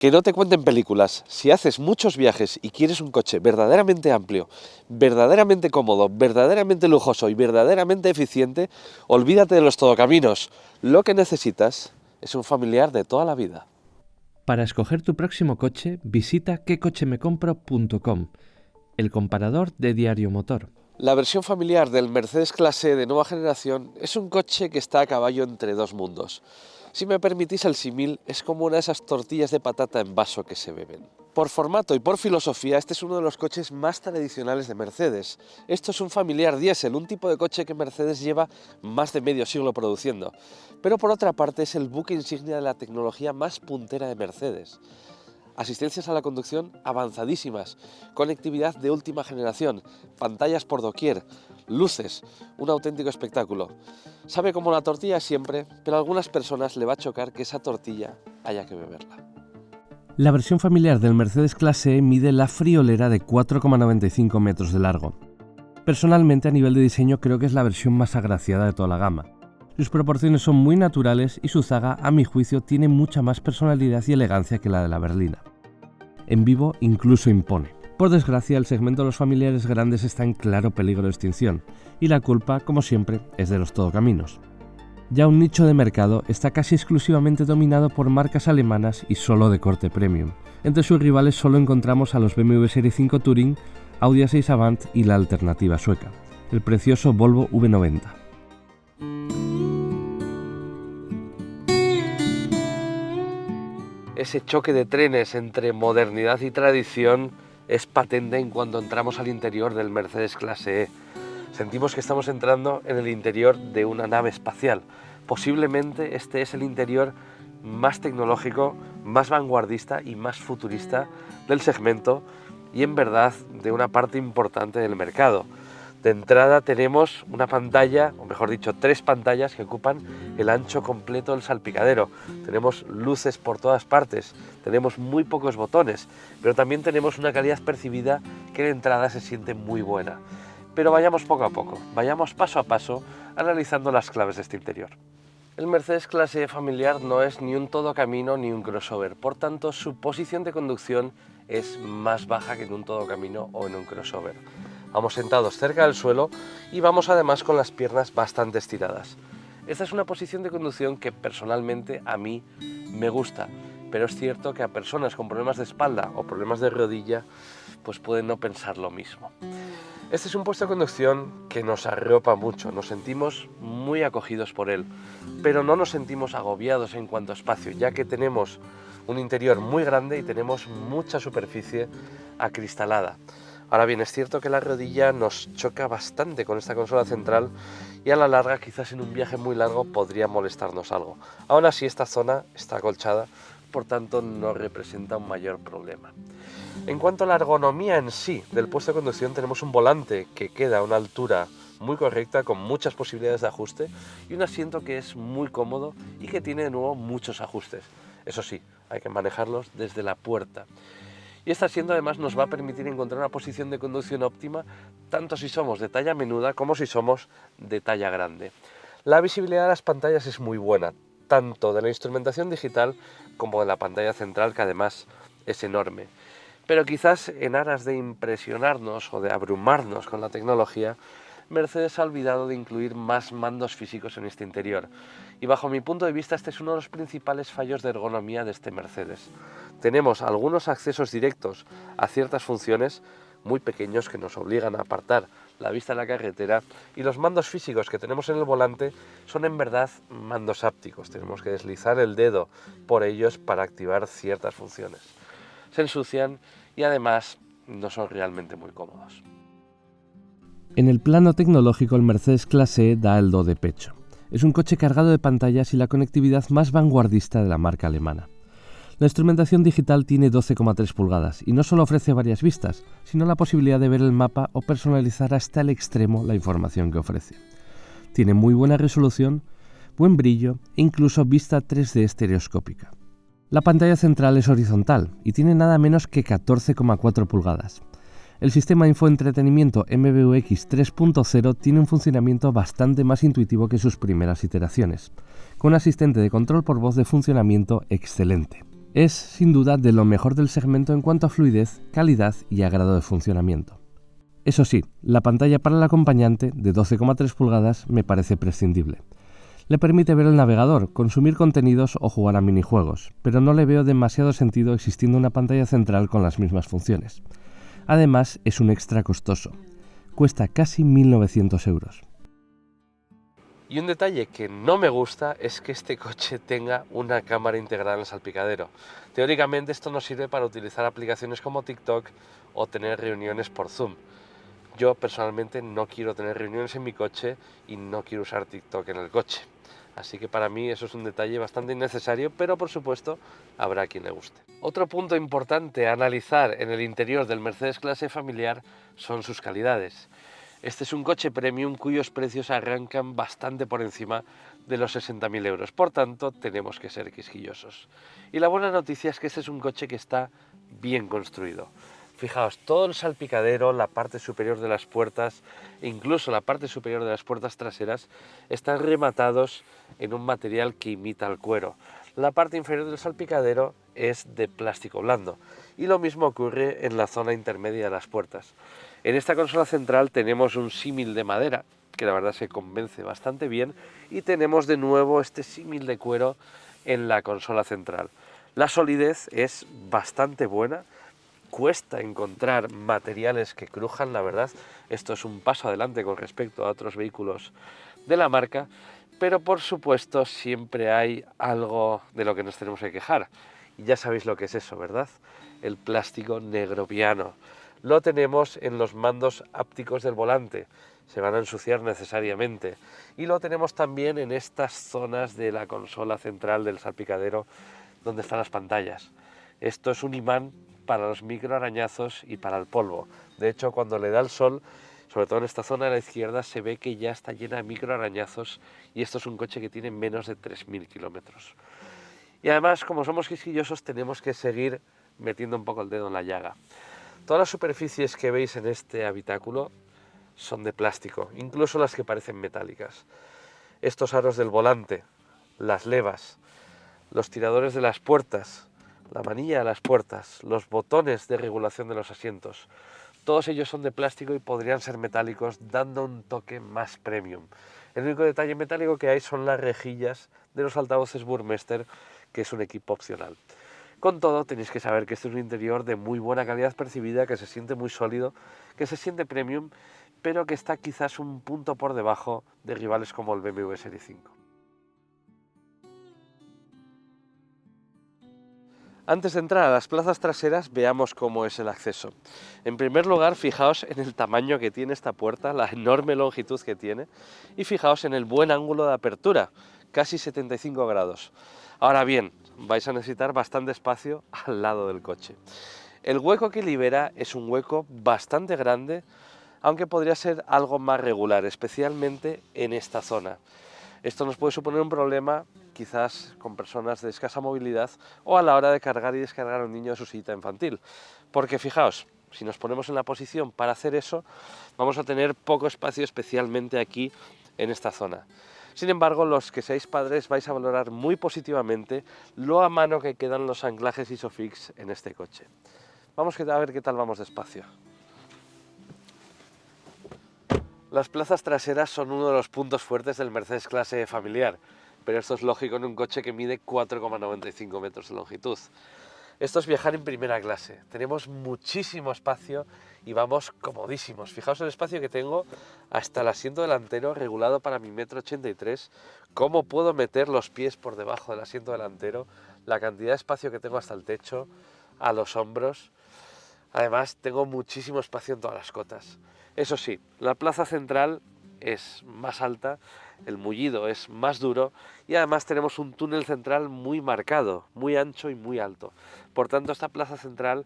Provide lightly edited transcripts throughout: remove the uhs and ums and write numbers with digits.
Que no te cuenten películas. Si haces muchos viajes y quieres un coche verdaderamente amplio, verdaderamente cómodo, verdaderamente lujoso y verdaderamente eficiente, olvídate de los todocaminos. Lo que necesitas es un familiar de toda la vida. Para escoger tu próximo coche, visita quecochemecompro.com, el comparador de Diario Motor. La versión familiar del Mercedes Clase de nueva generación es un coche que está a caballo entre dos mundos. Si me permitís el símil, es como una de esas tortillas de patata en vaso que se beben. Por formato y por filosofía, este es uno de los coches más tradicionales de Mercedes. Esto es un familiar diésel, un tipo de coche que Mercedes lleva más de medio siglo produciendo. Pero por otra parte es el buque insignia de la tecnología más puntera de Mercedes. Asistencias a la conducción avanzadísimas, conectividad de última generación, pantallas por doquier, luces, un auténtico espectáculo. Sabe como la tortilla siempre, pero a algunas personas le va a chocar que esa tortilla haya que beberla. La versión familiar del Mercedes Clase E mide la friolera de 4,95 metros de largo. Personalmente, a nivel de diseño, creo que es la versión más agraciada de toda la gama. Sus proporciones son muy naturales y su zaga, a mi juicio, tiene mucha más personalidad y elegancia que la de la berlina. En vivo incluso impone. Por desgracia, el segmento de los familiares grandes está en claro peligro de extinción, y la culpa, como siempre, es de los todocaminos. Ya un nicho de mercado está casi exclusivamente dominado por marcas alemanas y solo de corte premium. Entre sus rivales solo encontramos a los BMW Serie 5 Touring, Audi A6 Avant y la alternativa sueca, el precioso Volvo V90. Ese choque de trenes entre modernidad y tradición es patente en cuanto entramos al interior del Mercedes Clase E. Sentimos que estamos entrando en el interior de una nave espacial. Posiblemente este es el interior más tecnológico, más vanguardista y más futurista del segmento y en verdad de una parte importante del mercado. De entrada tenemos una pantalla, o mejor dicho, tres pantallas que ocupan el ancho completo del salpicadero. Tenemos luces por todas partes, tenemos muy pocos botones, pero también tenemos una calidad percibida que de entrada se siente muy buena. Pero vayamos poco a poco, vayamos paso a paso analizando las claves de este interior. El Mercedes Clase E familiar no es ni un todocamino ni un crossover, por tanto su posición de conducción es más baja que en un todocamino o en un crossover. Vamos sentados cerca del suelo y vamos además con las piernas bastante estiradas. Esta es una posición de conducción que personalmente a mí me gusta, pero es cierto que a personas con problemas de espalda o problemas de rodilla pues pueden no pensar lo mismo. Este es un puesto de conducción que nos arropa mucho, nos sentimos muy acogidos por él, pero no nos sentimos agobiados en cuanto a espacio, ya que tenemos un interior muy grande y tenemos mucha superficie acristalada. Ahora bien, es cierto que la rodilla nos choca bastante con esta consola central y a la larga, quizás en un viaje muy largo, podría molestarnos algo. Aún así, esta zona está acolchada, por tanto no representa un mayor problema. En cuanto a la ergonomía en sí del puesto de conducción, tenemos un volante que queda a una altura muy correcta, con muchas posibilidades de ajuste y un asiento que es muy cómodo y que tiene de nuevo muchos ajustes. Eso sí, hay que manejarlos desde la puerta. Y este asiento además nos va a permitir encontrar una posición de conducción óptima tanto si somos de talla menuda como si somos de talla grande. La visibilidad de las pantallas es muy buena, tanto de la instrumentación digital como de la pantalla central, que además es enorme. Pero quizás en aras de impresionarnos o de abrumarnos con la tecnología, Mercedes ha olvidado de incluir más mandos físicos en este interior. Y bajo mi punto de vista este es uno de los principales fallos de ergonomía de este Mercedes. Tenemos algunos accesos directos a ciertas funciones muy pequeños que nos obligan a apartar la vista de la carretera, y los mandos físicos que tenemos en el volante son en verdad mandos hápticos. Tenemos que deslizar el dedo por ellos para activar ciertas funciones. Se ensucian y además no son realmente muy cómodos. En el plano tecnológico, el Mercedes Clase E da el do de pecho. Es un coche cargado de pantallas y la conectividad más vanguardista de la marca alemana. La instrumentación digital tiene 12,3 pulgadas y no solo ofrece varias vistas, sino la posibilidad de ver el mapa o personalizar hasta el extremo la información que ofrece. Tiene muy buena resolución, buen brillo e incluso vista 3D estereoscópica. La pantalla central es horizontal y tiene nada menos que 14,4 pulgadas. El sistema de infoentretenimiento MBUX 3.0 tiene un funcionamiento bastante más intuitivo que sus primeras iteraciones, con un asistente de control por voz de funcionamiento excelente. Es, sin duda, de lo mejor del segmento en cuanto a fluidez, calidad y agrado de funcionamiento. Eso sí, la pantalla para el acompañante, de 12,3 pulgadas, me parece prescindible. Le permite ver el navegador, consumir contenidos o jugar a minijuegos, pero no le veo demasiado sentido existiendo una pantalla central con las mismas funciones. Además, es un extra costoso. Cuesta casi 1.900 euros. Y un detalle que no me gusta es que este coche tenga una cámara integrada en el salpicadero. Teóricamente esto nos sirve para utilizar aplicaciones como TikTok o tener reuniones por Zoom. Yo personalmente no quiero tener reuniones en mi coche y no quiero usar TikTok en el coche. Así que para mí eso es un detalle bastante innecesario, pero por supuesto habrá quien le guste. Otro punto importante a analizar en el interior del Mercedes clase familiar son sus calidades. Este es un coche premium cuyos precios arrancan bastante por encima de los 60.000 euros, por tanto tenemos que ser quisquillosos. Y la buena noticia es que este es un coche que está bien construido. Fijaos, todo el salpicadero, la parte superior de las puertas e incluso la parte superior de las puertas traseras están rematados en un material que imita el cuero. La parte inferior del salpicadero es de plástico blando y lo mismo ocurre en la zona intermedia de las puertas. En esta consola central tenemos un símil de madera, que la verdad se convence bastante bien, y tenemos de nuevo este símil de cuero en la consola central. La solidez es bastante buena, cuesta encontrar materiales que crujan, la verdad, esto es un paso adelante con respecto a otros vehículos de la marca, pero por supuesto siempre hay algo de lo que nos tenemos que quejar, y ya sabéis lo que es eso, ¿verdad? El plástico negro piano. Lo tenemos en los mandos ápticos del volante, se van a ensuciar necesariamente, y lo tenemos también en estas zonas de la consola central del salpicadero donde están las pantallas. Esto es un imán para los microarañazos y para el polvo. De hecho, cuando le da el sol, sobre todo en esta zona de la izquierda, se ve que ya está llena de microarañazos y esto es un coche que tiene menos de 3.000 kilómetros. Y además, como somos quisquillosos, tenemos que seguir metiendo un poco el dedo en la llaga. Todas las superficies que veis en este habitáculo son de plástico, incluso las que parecen metálicas. Estos aros del volante, las levas, los tiradores de las puertas, la manilla de las puertas, los botones de regulación de los asientos, todos ellos son de plástico y podrían ser metálicos, dando un toque más premium. El único detalle metálico que hay son las rejillas de los altavoces Burmester, que es un equipo opcional. Con todo, tenéis que saber que este es un interior de muy buena calidad percibida, que se siente muy sólido, que se siente premium, pero que está quizás un punto por debajo de rivales como el BMW Serie 5. Antes de entrar a las plazas traseras, veamos cómo es el acceso. En primer lugar, fijaos en el tamaño que tiene esta puerta, la enorme longitud que tiene, y fijaos en el buen ángulo de apertura, casi 75 grados. Ahora bien, vais a necesitar bastante espacio al lado del coche. El hueco que libera es un hueco bastante grande, aunque podría ser algo más regular, especialmente en esta zona. Esto nos puede suponer un problema quizás con personas de escasa movilidad o a la hora de cargar y descargar a un niño de su sillita infantil. Porque fijaos, si nos ponemos en la posición para hacer eso, vamos a tener poco espacio, especialmente aquí en esta zona. Sin embargo, los que seáis padres vais a valorar muy positivamente lo a mano que quedan los anclajes Isofix en este coche. Vamos a ver qué tal vamos despacio. Las plazas traseras son uno de los puntos fuertes del Mercedes clase familiar, pero esto es lógico en un coche que mide 4,95 metros de longitud. Esto es viajar en primera clase. Tenemos muchísimo espacio y vamos comodísimos. Fijaos el espacio que tengo hasta el asiento delantero regulado para mi 1,83 m. Cómo puedo meter los pies por debajo del asiento delantero, la cantidad de espacio que tengo hasta el techo, a los hombros. Además, tengo muchísimo espacio en todas las cotas. Eso sí, la plaza central es más alta, el mullido es más duro y además tenemos un túnel central muy marcado, muy ancho y muy alto. Por tanto, esta plaza central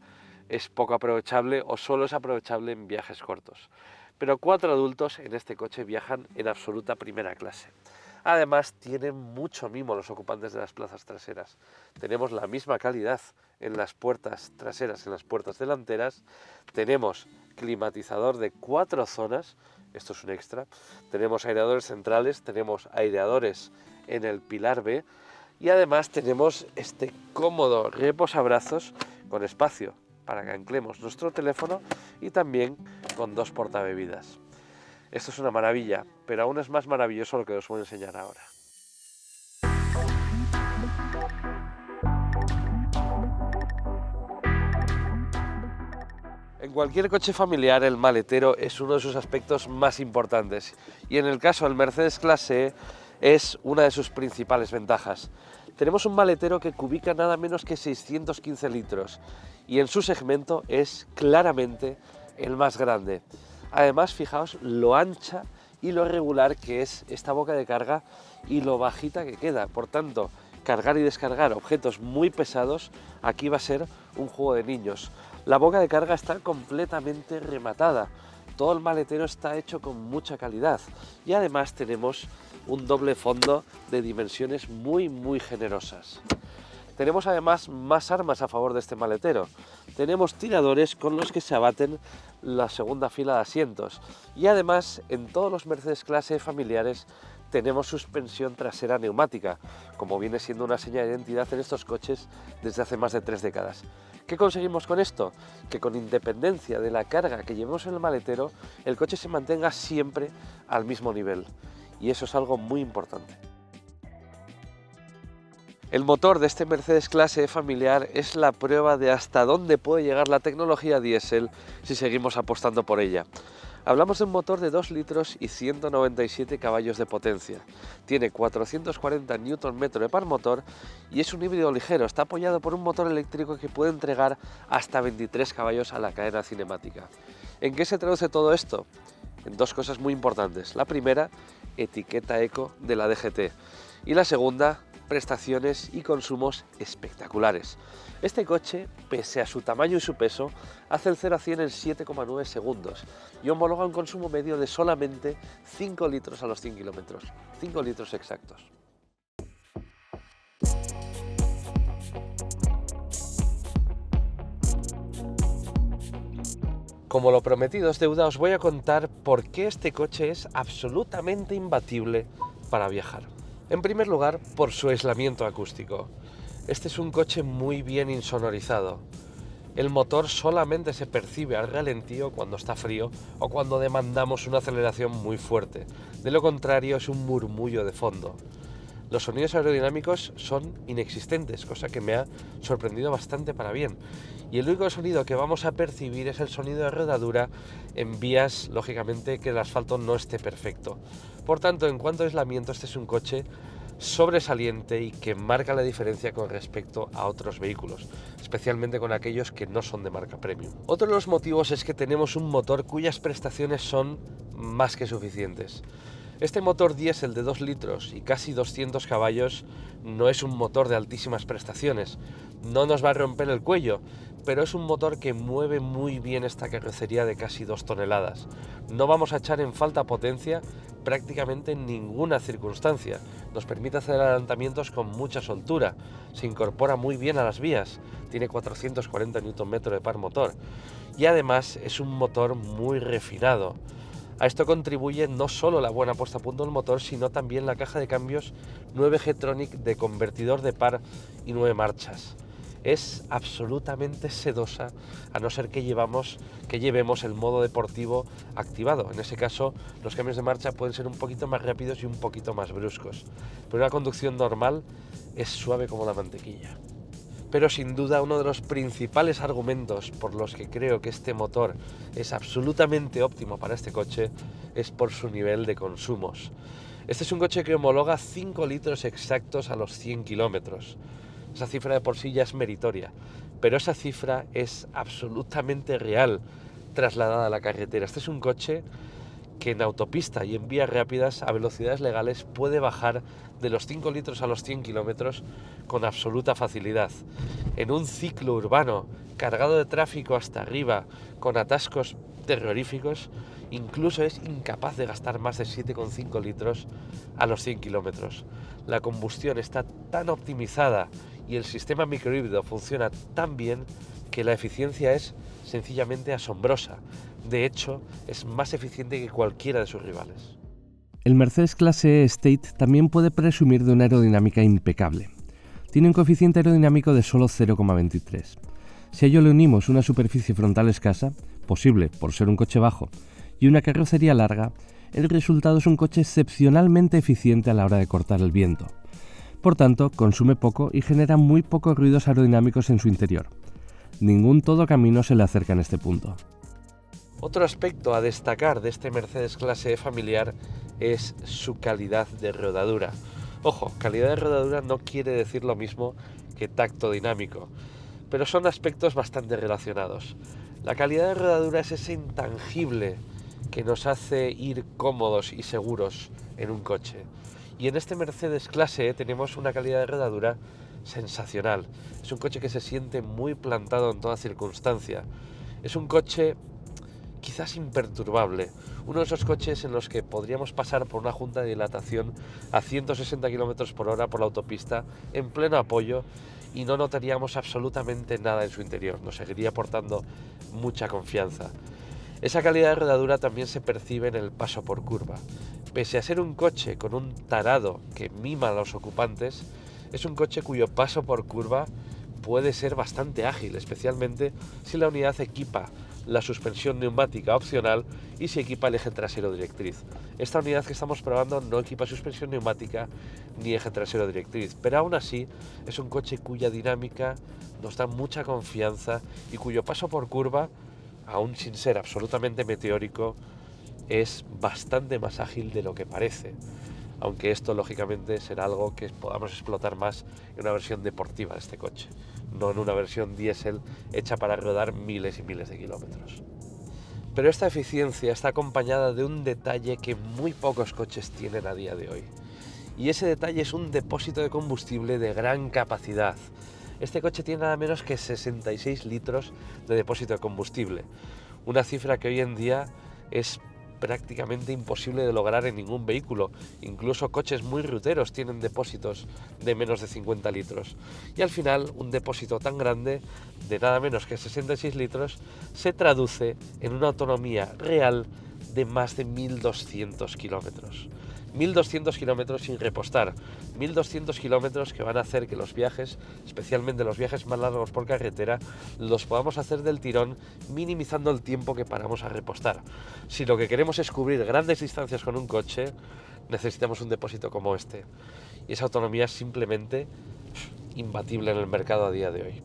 es poco aprovechable o solo es aprovechable en viajes cortos. Pero 4 adultos en este coche viajan en absoluta primera clase. Además, tienen mucho mimo los ocupantes de las plazas traseras. Tenemos la misma calidad en las puertas traseras, en las puertas delanteras. Tenemos climatizador de 4 zonas, esto es un extra. Tenemos aireadores centrales, tenemos aireadores en el pilar B Y además tenemos este cómodo reposabrazos con espacio para que anclemos nuestro teléfono y también con 2 portabebidas. Esto es una maravilla, pero aún es más maravilloso lo que os voy a enseñar ahora. En cualquier coche familiar el maletero es uno de sus aspectos más importantes y en el caso del Mercedes Clase E es una de sus principales ventajas. Tenemos un maletero que cubica nada menos que 615 litros y en su segmento es claramente el más grande. Además, fijaos lo ancha y lo regular que es esta boca de carga y lo bajita que queda. Por tanto, cargar y descargar objetos muy pesados aquí va a ser un juego de niños. La boca de carga está completamente rematada. Todo el maletero está hecho con mucha calidad y además tenemos un doble fondo de dimensiones muy generosas. Tenemos además más armas a favor de este maletero. Tenemos tiradores con los que se abaten la segunda fila de asientos y además en todos los Mercedes Clase familiares tenemos suspensión trasera neumática, como viene siendo una seña de identidad en estos coches desde hace más de 3 décadas. ¿Qué conseguimos con esto? Que con independencia de la carga que llevemos en el maletero, el coche se mantenga siempre al mismo nivel. Y eso es algo muy importante. El motor de este Mercedes Clase E familiar es la prueba de hasta dónde puede llegar la tecnología diésel si seguimos apostando por ella. Hablamos de un motor de 2 litros y 197 caballos de potencia. Tiene 440 Nm de par motor y es un híbrido ligero. Está apoyado por un motor eléctrico que puede entregar hasta 23 caballos a la cadena cinemática. ¿En qué se traduce todo esto? En 2 cosas muy importantes. La primera, etiqueta eco de la DGT. Y la segunda, prestaciones y consumos espectaculares. Este coche, pese a su tamaño y su peso, hace el 0 a 100 en 7,9 segundos y homologa un consumo medio de solamente 5 litros a los 100 kilómetros. 5 litros exactos. Como lo prometido es deuda, os voy a contar por qué este coche es absolutamente imbatible para viajar. En primer lugar, por su aislamiento acústico. Este es un coche muy bien insonorizado. El motor solamente se percibe al ralentío cuando está frío o cuando demandamos una aceleración muy fuerte. De lo contrario, es un murmullo de fondo. Los sonidos aerodinámicos son inexistentes, cosa que me ha sorprendido bastante para bien. Y el único sonido que vamos a percibir es el sonido de rodadura en vías, lógicamente, que el asfalto no esté perfecto. Por tanto, en cuanto a aislamiento, este es un coche sobresaliente y que marca la diferencia con respecto a otros vehículos, especialmente con aquellos que no son de marca premium. Otro de los motivos es que tenemos un motor cuyas prestaciones son más que suficientes. Este motor diésel de 2 litros y casi 200 caballos no es un motor de altísimas prestaciones, no nos va a romper el cuello, pero es un motor que mueve muy bien esta carrocería de casi 2 toneladas. No vamos a echar en falta potencia prácticamente en ninguna circunstancia. Nos permite hacer adelantamientos con mucha soltura, se incorpora muy bien a las vías, tiene 440 Nm de par motor y además es un motor muy refinado. A esto contribuye no solo la buena puesta a punto del motor, sino también la caja de cambios 9G-Tronic de convertidor de par y 9 marchas. Es absolutamente sedosa, a no ser que llevemos el modo deportivo activado. En ese caso, los cambios de marcha pueden ser un poquito más rápidos y un poquito más bruscos. Pero una conducción normal es suave como la mantequilla. Pero sin duda uno de los principales argumentos por los que creo que este motor es absolutamente óptimo para este coche es por su nivel de consumos. Este es un coche que homologa 5 litros exactos a los 100 kilómetros. Esa cifra de por sí ya es meritoria, pero esa cifra es absolutamente real trasladada a la carretera. Este es un coche que en autopista y en vías rápidas a velocidades legales puede bajar de los 5 litros a los 100 kilómetros con absoluta facilidad. En un ciclo urbano cargado de tráfico hasta arriba, con atascos terroríficos, incluso es incapaz de gastar más de 7,5 litros a los 100 kilómetros. La combustión está tan optimizada y el sistema microhíbrido funciona tan bien que la eficiencia es sencillamente asombrosa. De hecho, es más eficiente que cualquiera de sus rivales. El Mercedes Clase E Estate también puede presumir de una aerodinámica impecable. tiene un coeficiente aerodinámico de solo 0,23. Si a ello le unimos una superficie frontal escasa, posible por ser un coche bajo, y una carrocería larga, el resultado es un coche excepcionalmente eficiente a la hora de cortar el viento. Por tanto, consume poco y genera muy pocos ruidos aerodinámicos en su interior. Ningún todocamino se le acerca en este punto. Otro aspecto a destacar de este Mercedes Clase E familiar es su calidad de rodadura. Ojo, calidad de rodadura no quiere decir lo mismo que tacto dinámico, pero son aspectos bastante relacionados. La calidad de rodadura es ese intangible que nos hace ir cómodos y seguros en un coche. Y en este Mercedes Clase E tenemos una calidad de rodadura sensacional. Es un coche que se siente muy plantado en toda circunstancia. Es un coche quizás imperturbable, uno de esos coches en los que podríamos pasar por una junta de dilatación a 160 km por hora por la autopista en pleno apoyo y no notaríamos absolutamente nada en su interior, nos seguiría aportando mucha confianza. Esa calidad de rodadura también se percibe en el paso por curva. Pese a ser un coche con un tarado que mima a los ocupantes, es un coche cuyo paso por curva puede ser bastante ágil, especialmente si la unidad equipa la suspensión neumática opcional y si equipa el eje trasero directriz. Esta unidad que estamos probando no equipa suspensión neumática ni eje trasero directriz, pero aún así es un coche cuya dinámica nos da mucha confianza y cuyo paso por curva, aún sin ser absolutamente meteórico, es bastante más ágil de lo que parece. Aunque esto lógicamente será algo que podamos explotar más en una versión deportiva de este coche, no en una versión diésel hecha para rodar miles y miles de kilómetros. Pero esta eficiencia está acompañada de un detalle que muy pocos coches tienen a día de hoy. Y ese detalle es un depósito de combustible de gran capacidad. Este coche tiene nada menos que 66 litros de depósito de combustible, una cifra que hoy en día es prácticamente imposible de lograr en ningún vehículo. Incluso coches muy ruteros tienen depósitos de menos de 50 litros. Y al final, un depósito tan grande, de nada menos que 66 litros, se traduce en una autonomía real de más de 1200 kilómetros. 1200 kilómetros sin repostar, 1200 kilómetros que van a hacer que los viajes, especialmente los viajes más largos por carretera, los podamos hacer del tirón, minimizando el tiempo que paramos a repostar. Si lo que queremos es cubrir grandes distancias con un coche, necesitamos un depósito como este. Y esa autonomía es simplemente imbatible en el mercado a día de hoy.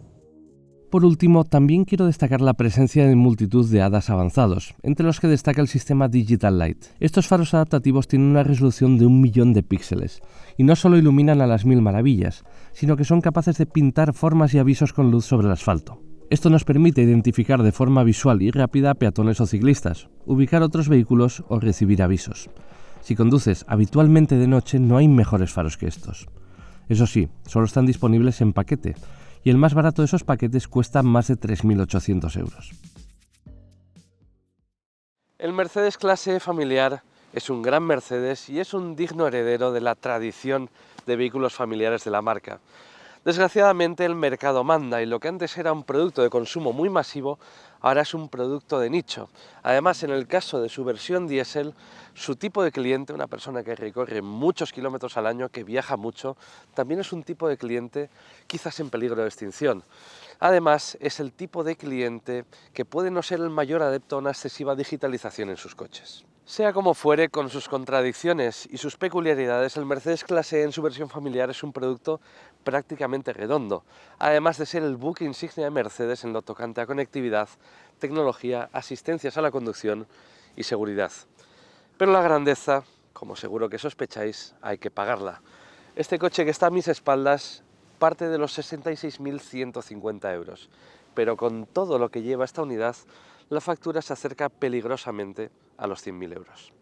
Por último, también quiero destacar la presencia de multitud de HADAS avanzados, entre los que destaca el sistema Digital Light. Estos faros adaptativos tienen una resolución de 1 millón de píxeles, y no solo iluminan a las mil maravillas, sino que son capaces de pintar formas y avisos con luz sobre el asfalto. Esto nos permite identificar de forma visual y rápida a peatones o ciclistas, ubicar otros vehículos o recibir avisos. Si conduces habitualmente de noche, no hay mejores faros que estos. Eso sí, solo están disponibles en paquete, y el más barato de esos paquetes cuesta más de 3.800 euros. El Mercedes Clase E familiar es un gran Mercedes y es un digno heredero de la tradición de vehículos familiares de la marca. Desgraciadamente el mercado manda y lo que antes era un producto de consumo muy masivo, ahora es un producto de nicho. Además, en el caso de su versión diésel, su tipo de cliente, una persona que recorre muchos kilómetros al año, que viaja mucho, también es un tipo de cliente quizás en peligro de extinción. Además, es el tipo de cliente que puede no ser el mayor adepto a una excesiva digitalización en sus coches. Sea como fuere, con sus contradicciones y sus peculiaridades, el Mercedes Clase E en su versión familiar es un producto prácticamente redondo, además de ser el buque insignia de Mercedes en lo tocante a conectividad, tecnología, asistencias a la conducción y seguridad. Pero la grandeza, como seguro que sospecháis, hay que pagarla. Este coche que está a mis espaldas parte de los 66.150 euros, pero con todo lo que lleva esta unidad, la factura se acerca peligrosamente a los 100.000 euros.